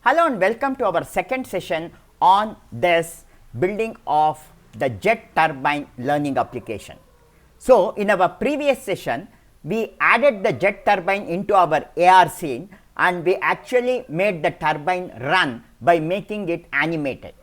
Hello and welcome to our second session on this building of the jet turbine learning application. So, in our previous session, we added the jet turbine into our AR scene and we actually made the turbine run by making it animated.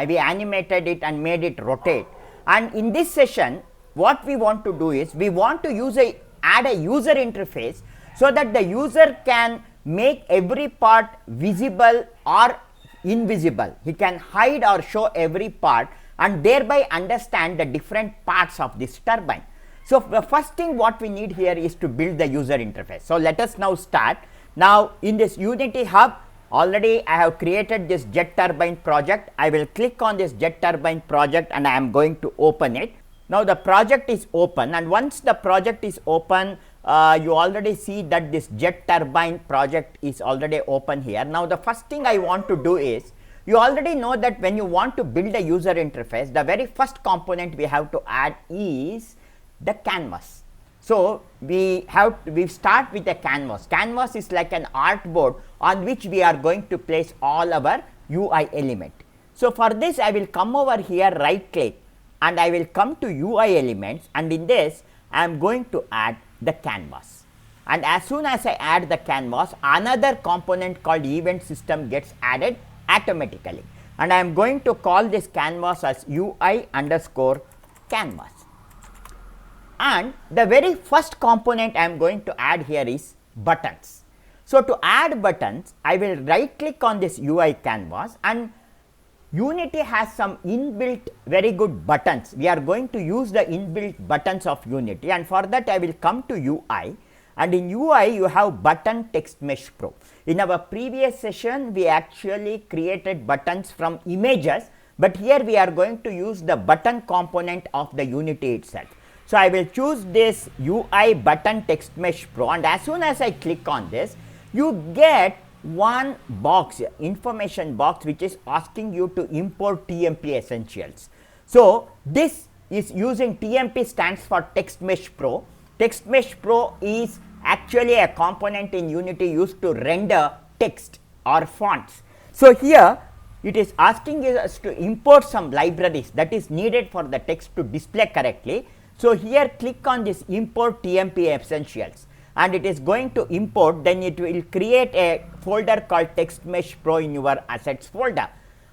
We animated it and made it rotate. And in this session, what we want to do is we want to add a user interface so that the user can make every part visible or invisible. He can hide or show every part and thereby understand the different parts of this turbine. So, the first thing what we need here is to build the user interface. So, let us now start. Now, in this Unity Hub, already I have created this jet turbine project. I will click on this jet turbine project and I am going to open it. Now, the project is open, and once the project is open, you already see that this jet turbine project is already open here. Now, the first thing I want to do is, you already know that when you want to build a user interface, the very first component we have to add is the canvas. So, we start with a canvas. Canvas is like an artboard on which we are going to place all our UI element. So, for this I will come over here, right click, and I will come to UI elements, and in this I am going to add the canvas. And as soon as I add the canvas, another component called event system gets added automatically, and I am going to call this canvas as UI underscore canvas. And the very first component I am going to add here is buttons. So, to add buttons, I will right click on this UI canvas, and Unity has some inbuilt very good buttons. We are going to use the inbuilt buttons of Unity, and for that I will come to UI, and in UI you have button text mesh pro. In our previous session we actually created buttons from images, but here we are going to use the button component of the Unity itself. So, I will choose this UI button text mesh pro, and as soon as I click on this, you get one box, information box, which is asking you to import TMP essentials. So, this is using TMP, stands for text mesh pro. Text mesh pro is actually a component in Unity used to render text or fonts. So, here it is asking us to import some libraries that is needed for the text to display correctly. So, here click on this import TMP essentials, and it is going to import. Then it will create a folder called text mesh pro in your assets folder,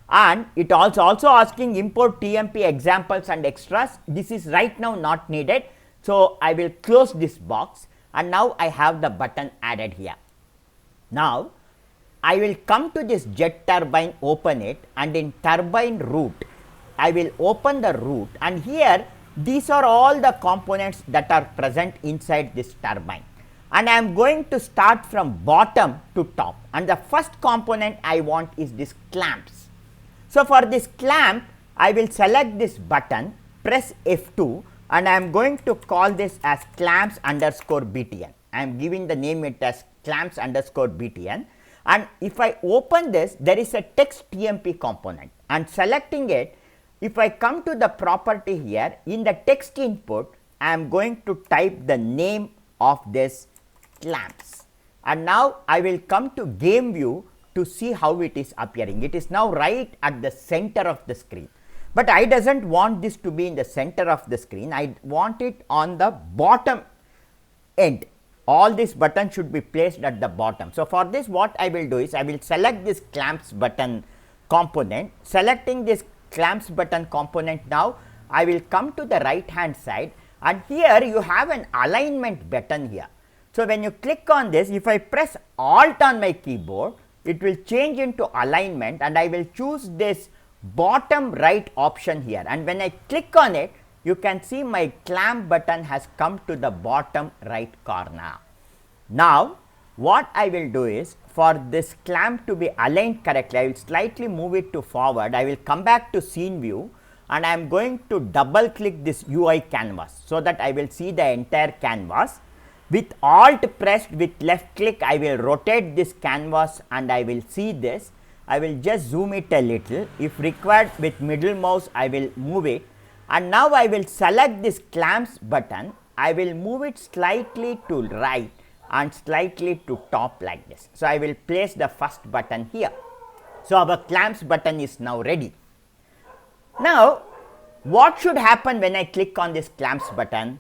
and it also asking import TMP examples and extras. This is right now not needed. So, I will close this box, and now I have the button added here. Now, I will come to this jet turbine, open it, and in turbine root I will open the root, and here these are all the components that are present inside this turbine, and I am going to start from bottom to top, and the first component I want is this clamps. So, for this clamp I will select this button, press F2, and I am going to call this as clamps underscore btn. I am giving the name it as clamps underscore btn, and if I open this, there is a text TMP component, and selecting it, if I come to the property here, in the text input I am going to type the name of this clamps, and now I will come to game view to see how it is appearing. It is now right at the center of the screen, but I doesn't want this to be in the center of the screen. I want it on the bottom end. All these buttons should be placed at the bottom. So, for this what I will do is I will select this clamps button component. Selecting this clamps button component, now I will come to the right hand side, and here you have an alignment button here. So, when you click on this, if I press Alt on my keyboard, it will change into alignment, and I will choose this bottom right option here, and when I click on it, you can see my clamp button has come to the bottom right corner. Now, what I will do is, for this clamp to be aligned correctly, I will slightly move it to forward. I will come back to scene view, and I am going to double click this UI canvas, so that I will see the entire canvas. With Alt pressed with left click, I will rotate this canvas and I will see this. I will just zoom it a little. If required, with middle mouse I will move it, and now I will select this clamps button. I will move it slightly to right and slightly to top like this. So, I will place the first button here. So, our clamps button is now ready. Now, what should happen when I click on this clamps button?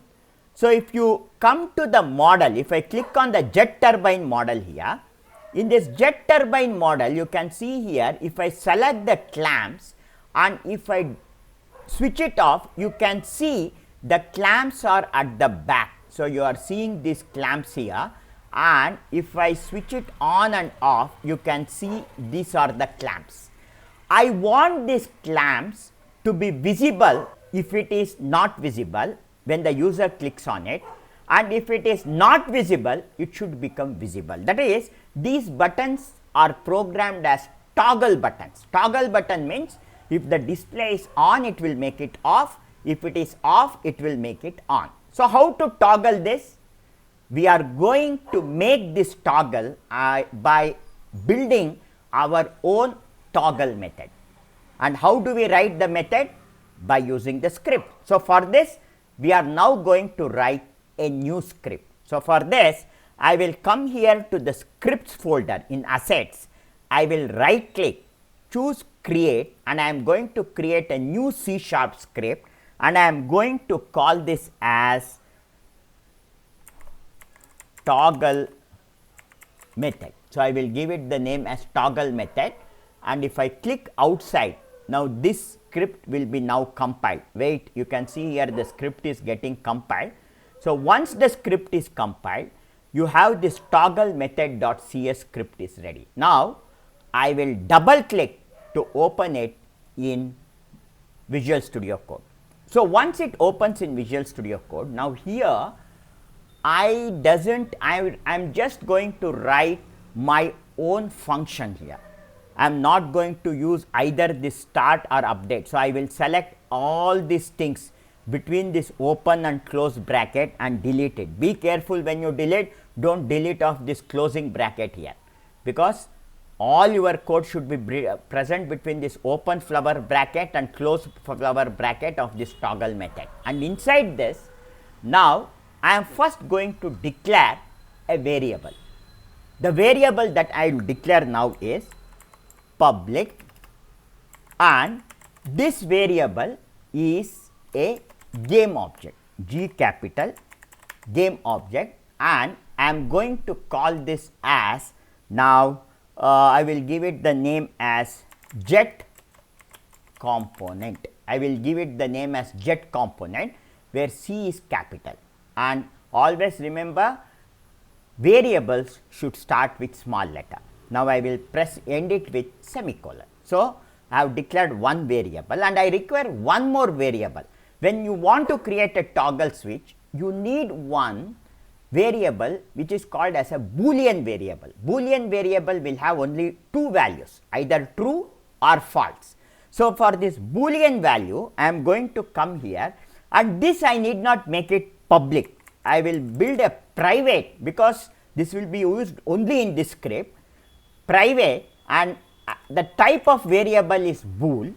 So, if you come to the model, if I click on the jet turbine model here, in this jet turbine model you can see here, if I select the clamps and if I switch it off, you can see the clamps are at the back. So, you are seeing these clamps here, and if I switch it on and off, you can see these are the clamps. I want these clamps to be visible if it is not visible when the user clicks on it, and if it is not visible, it should become visible. That is, these buttons are programmed as toggle buttons. Toggle button means if the display is on, it will make it off. If it is off, it will make it on. So, how to toggle this? We are going to make this toggle by building our own toggle method. And how do we write the method? By using the script. So, for this, we are now going to write a new script. So, for this, I will come here to the scripts folder in assets. I will right click, choose create, and I am going to create a new C# script, and I am going to call this as toggle method. So, I will give it the name as toggle method, and if I click outside, now this script will be now compiled. Wait, you can see here the script is getting compiled. So, once the script is compiled, you have this toggle method.cs script is ready. Now, I will double click to open it in Visual Studio Code. So, once it opens in Visual Studio Code, now here I am just going to write my own function here. I am not going to use either this start or update. So, I will select all these things between this open and close bracket and delete it. Be careful when you delete, do not delete off this closing bracket here, because all your code should be present between this open flower bracket and close flower bracket of this toggle method. And inside this, now I am first going to declare a variable. The variable that I will declare now is public, and this variable is a game object, G capital game object, and I am going to call this as, now I will give it the name as jet component. I will give it the name as jet component, where C is capital, and always remember variables should start with small letter. Now, I will press end it with semicolon. So, I have declared one variable and I require one more variable. When you want to create a toggle switch, you need one variable which is called as a Boolean variable. Boolean variable will have only two values, either true or false. So, for this Boolean value, I am going to come here, and this I need not make it public. I will build a private, because this will be used only in this script, private, and the type of variable is bool,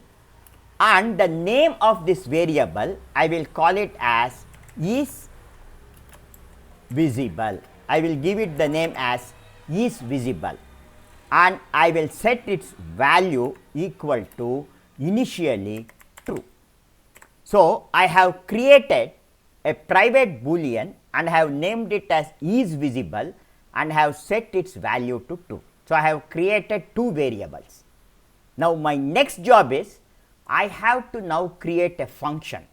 and the name of this variable I will call it as is visible. I will give it the name as is visible, and I will set its value equal to initially true. So, I have created a private boolean and have named it as is visible and have set its value to true. So, I have created two variables. Now, my next job is I have to now create a function.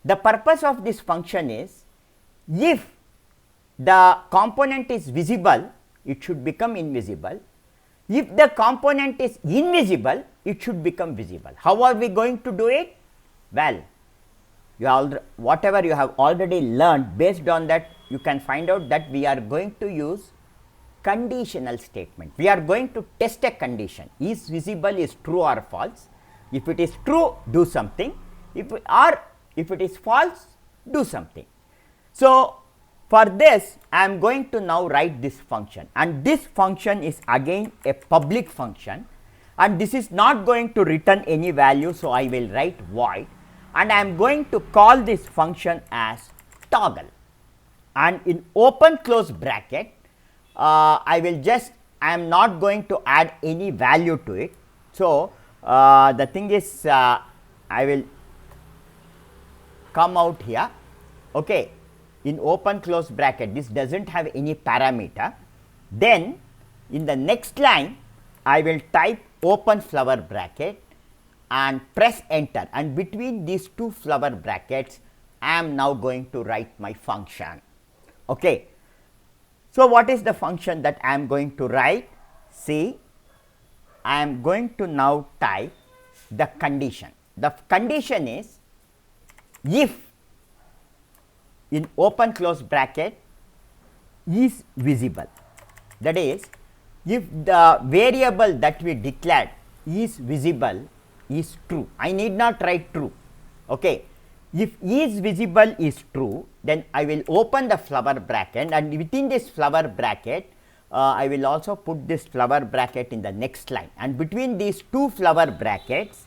The purpose of this function is, if the component is visible, it should become invisible. If the component is invisible, it should become visible. How are we going to do it? Well, whatever you have already learned, based on that you can find out that we are going to use conditional statement. We are going to test a condition, is visible is true or false. If it is true, do something, if it is false, do something. So, for this I am going to now write this function, and this function is again a public function, and this is not going to return any value. So, I will write void, and I am going to call this function as toggle, and in open close bracket I am not going to add any value to it. So, the thing is I will come out here, okay, in open close bracket, this does not have any parameter. Then in the next line I will type open flower bracket and press enter, and between these two flower brackets I am now going to write my function. Okay. So, what is the function that I am going to write? See, I am going to now type the condition. The condition is if in open close bracket is visible, that is if the variable that we declared is visible is true. I need not write true. Okay. If is visible is true, then I will open the flower bracket, and within this flower bracket I will also put this flower bracket in the next line, and between these two flower brackets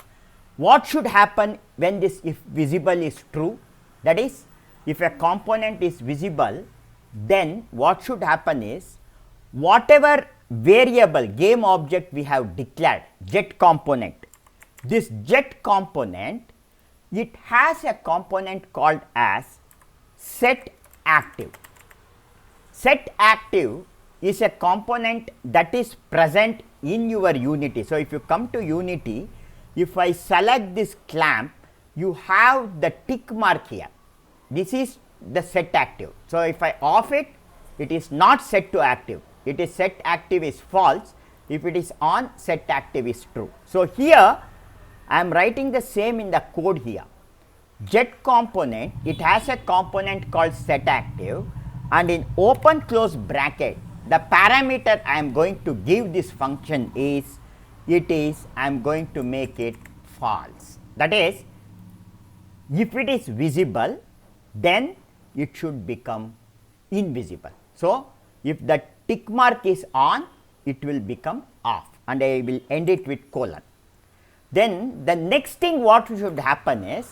what should happen when this if visible is true, that is if a component is visible, then what should happen is whatever variable game object we have declared, jet component, this jet component, it has a component called as set active. Set active is a component that is present in your Unity. So, if you come to Unity, if I select this clamp, you have the tick mark here. This is the set active. So, if I off it, it is not set to active. It is set active is false. If it is on, set active is true. So, here I am writing the same in the code here. Jet component, it has a component called set active, and in open close bracket the parameter I am going to give this function is I am going to make it false. That is, if it is visible, then it should become invisible. So, if the tick mark is on, it will become off, and I will end it with colon. Then the next thing what should happen is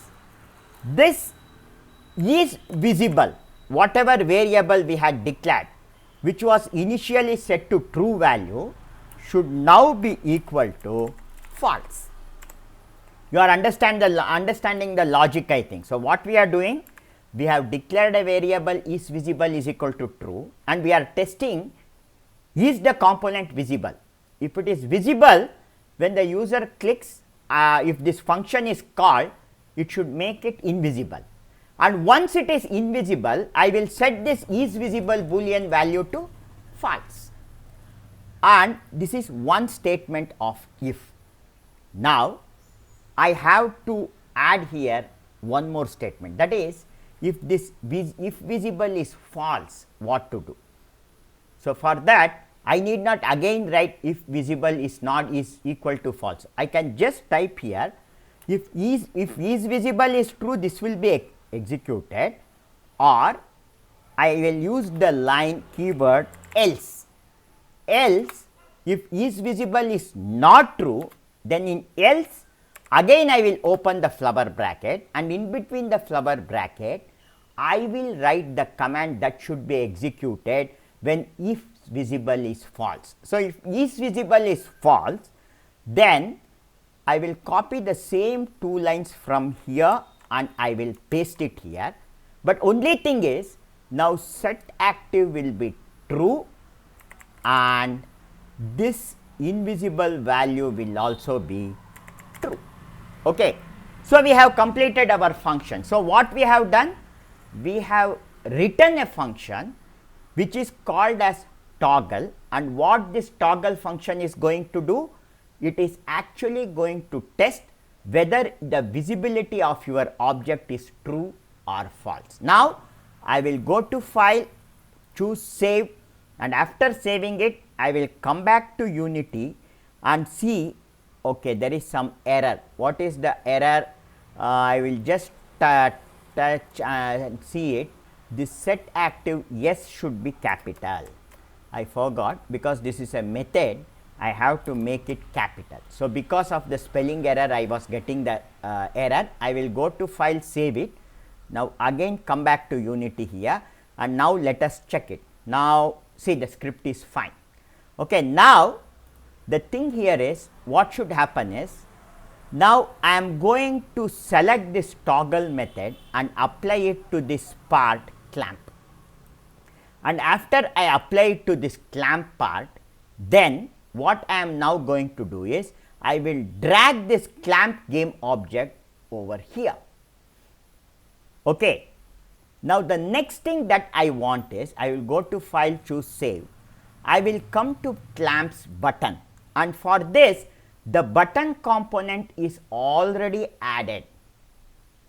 this is visible, whatever variable we had declared which was initially set to true value should now be equal to false. You are understanding the logic, I think. So, what we are doing, we have declared a variable is visible is equal to true, and we are testing is the component visible. If it is visible, when the user clicks, if this function is called, it should make it invisible, and once it is invisible, I will set this is visible boolean value to false, and this is one statement of if. Now, I have to add here one more statement, that is if this if visible is false, what to do. So, for that I need not again write if visible is not is equal to false. I can just type here if is visible is true, this will be executed, or I will use the line keyword else. Else, if is visible is not true, then in else again I will open the flower bracket, and in between the flower bracket I will write the command that should be executed when if visible is false. So, if is visible is false, then I will copy the same two lines from here and I will paste it here, but only thing is now set active will be true and this invisible value will also be true. Okay. So, we have completed our function. So, what we have done? We have written a function which is called as toggle, and what this toggle function is going to do? It is actually going to test whether the visibility of your object is true or false. Now, I will go to file, choose save, and after saving it I will come back to Unity and see, okay, there is some error. What is the error? I will just touch and see it. This set active yes should be capital. I forgot, because this is a method, I have to make it capital. So, because of the spelling error I was getting the error, I will go to file, save it. Now, again come back to Unity here, and now let us check it. Now, see, the script is fine. Okay, now the thing here is, what should happen is, now I am going to select this toggle method and apply it to this part clamp. And after I apply it to this clamp part, then what I am now going to do is, I will drag this clamp game object over here. Okay. Now, the next thing that I want is, I will go to file, choose save. I will come to clamps button, and for this the button component is already added.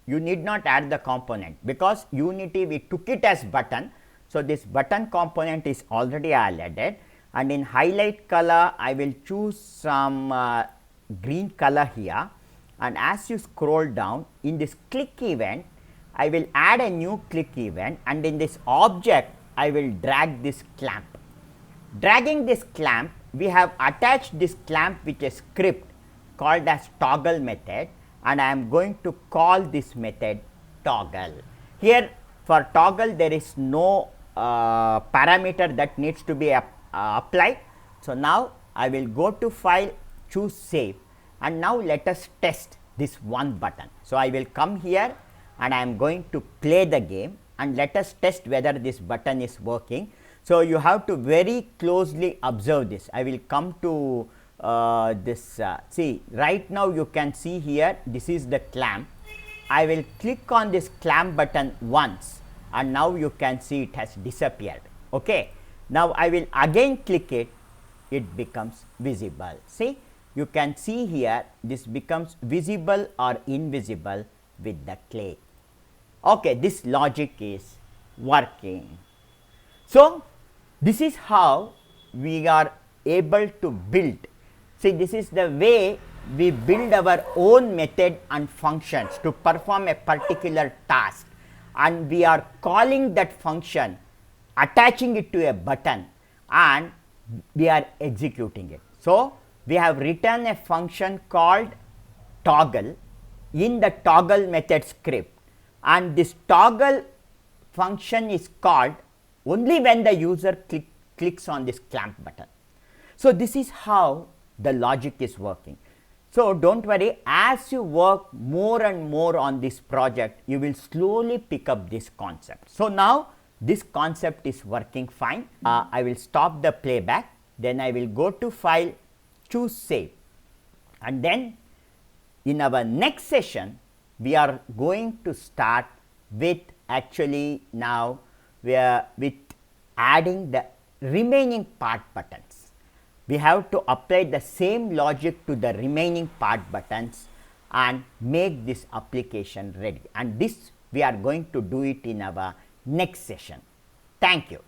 You need not add the component, because Unity we took it as button. So, this button component is already added, and in highlight color I will choose some green color here, and as you scroll down in this click event, I will add a new click event, and in this object I will drag this clamp. Dragging this clamp, we have attached this clamp with a script called as toggle method, and I am going to call this method toggle. Here for toggle there is no parameter that needs to be applied. So, now I will go to file, choose save, and now let us test this one button. So, I will come here and I am going to play the game, and let us test whether this button is working. So, you have to very closely observe this. I will come to this, see right now you can see here, this is the clamp. I will click on this clamp button once, and now you can see it has disappeared. Okay. Now, I will again click it, it becomes visible. See, you can see here this becomes visible or invisible with the clay. Okay, this logic is working. So, this is how we are able to build. See, this is the way we build our own method and functions to perform a particular task, and we are calling that function, attaching it to a button, and we are executing it. So, we have written a function called toggle in the toggle method script, and this toggle function is called only when the user clicks on this clamp button. So, this is how the logic is working. So, do not worry, as you work more and more on this project, you will slowly pick up this concept. So, now this concept is working fine. I will stop the playback, then I will go to file, choose save, and then in our next session we are going to start with actually now we are with adding the remaining part buttons. We have to apply the same logic to the remaining part buttons and make this application ready, and this we are going to do it in our next session. Thank you.